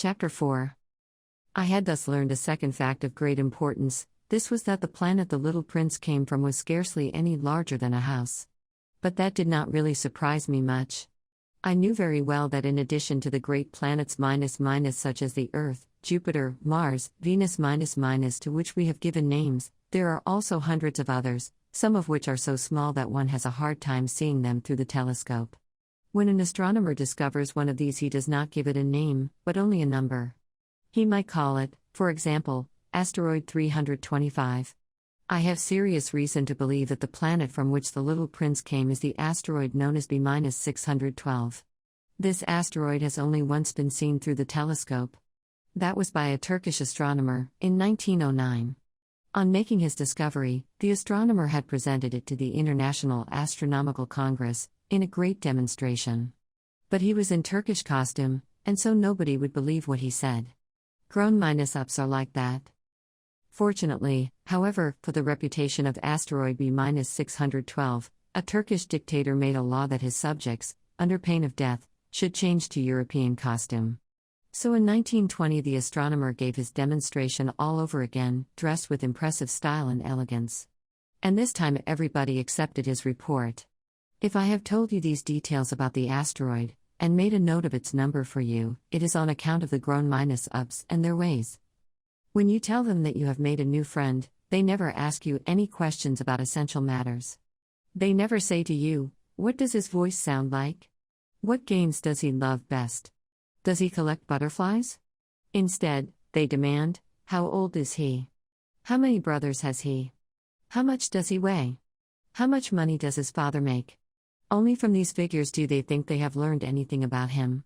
Chapter 4. I had thus learned a second fact of great importance. This was that the planet the little prince came from was scarcely any larger than a house. But that did not really surprise me much. I knew very well that in addition to the great planets such as the Earth, Jupiter, Mars, Venus to which we have given names, there are also hundreds of others, some of which are so small that one has a hard time seeing them through the telescope. When an astronomer discovers one of these, he does not give it a name, but only a number. He might call it, for example, asteroid 325. I have serious reason to believe that the planet from which the little prince came is the asteroid known as B-612. This asteroid has only once been seen through the telescope. That was by a Turkish astronomer, in 1909. On making his discovery, the astronomer had presented it to the International Astronomical Congress, in a great demonstration. But he was in Turkish costume, and so nobody would believe what he said. Grown-ups are like that. Fortunately, however, for the reputation of asteroid B-612, a Turkish dictator made a law that his subjects, under pain of death, should change to European costume. So in 1920 the astronomer gave his demonstration all over again, dressed with impressive style and elegance. And this time everybody accepted his report. If I have told you these details about the asteroid, and made a note of its number for you, it is on account of the grown-ups and their ways. When you tell them that you have made a new friend, they never ask you any questions about essential matters. They never say to you, "What does his voice sound like? What games does he love best? Does he collect butterflies?" Instead, they demand, "How old is he? How many brothers has he? How much does he weigh? How much money does his father make?" Only from these figures do they think they have learned anything about him.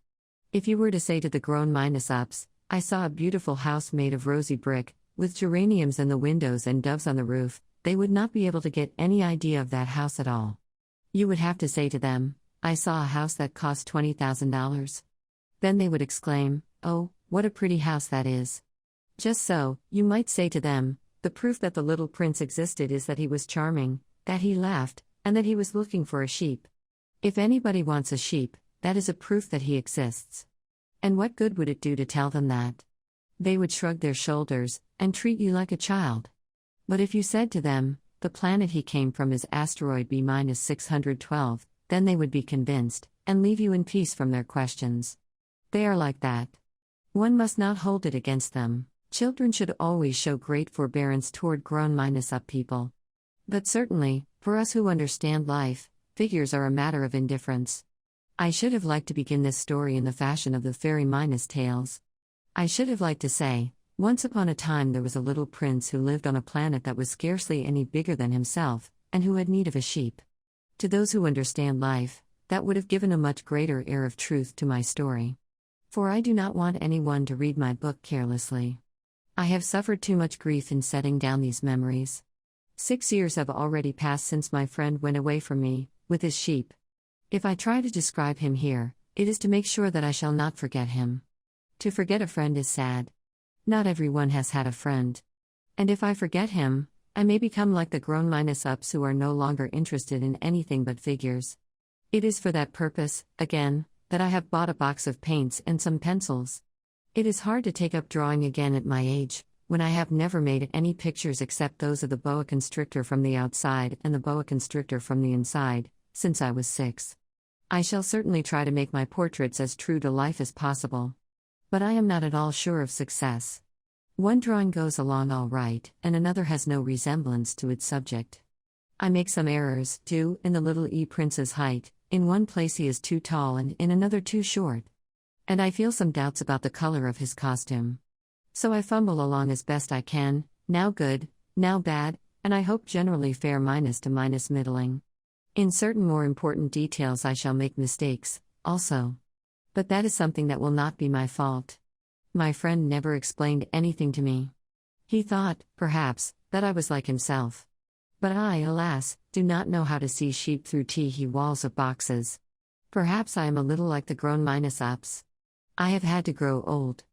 If you were to say to the grown-ups, "I saw a beautiful house made of rosy brick, with geraniums in the windows and doves on the roof," they would not be able to get any idea of that house at all. You would have to say to them, "I saw a house that cost $20,000. Then they would exclaim, "Oh, what a pretty house that is." Just so, you might say to them, "The proof that the little prince existed is that he was charming, that he laughed, and that he was looking for a sheep." If anybody wants a sheep, that is a proof that he exists. And what good would it do to tell them that? They would shrug their shoulders, and treat you like a child. But if you said to them, "The planet he came from is asteroid B-612, then they would be convinced, and leave you in peace from their questions. They are like that. One must not hold it against them. Children should always show great forbearance toward grown-up people. But certainly, for us who understand life, figures are a matter of indifference. I should have liked to begin this story in the fashion of the fairy tales. I should have liked to say, once upon a time there was a little prince who lived on a planet that was scarcely any bigger than himself, and who had need of a sheep. To those who understand life, that would have given a much greater air of truth to my story. For I do not want anyone to read my book carelessly. I have suffered too much grief in setting down these memories. 6 years have already passed since my friend went away from me, with his sheep. If I try to describe him here, it is to make sure that I shall not forget him. To forget a friend is sad. Not everyone has had a friend. And if I forget him, I may become like the grown-ups who are no longer interested in anything but figures. It is for that purpose, again, that I have bought a box of paints and some pencils. It is hard to take up drawing again at my age, when I have never made any pictures except those of the boa constrictor from the outside and the boa constrictor from the inside, since I was 6. I shall certainly try to make my portraits as true to life as possible. But I am not at all sure of success. One drawing goes along all right, and another has no resemblance to its subject. I make some errors, too, in the little prince's height. In one place he is too tall and in another too short. And I feel some doubts about the color of his costume. So I fumble along as best I can, now good, now bad, and I hope generally fair to middling. In certain more important details I shall make mistakes, also. But that is something that will not be my fault. My friend never explained anything to me. He thought, perhaps, that I was like himself. But I, alas, do not know how to see sheep through tee walls of boxes. Perhaps I am a little like the grown-ups. I have had to grow old.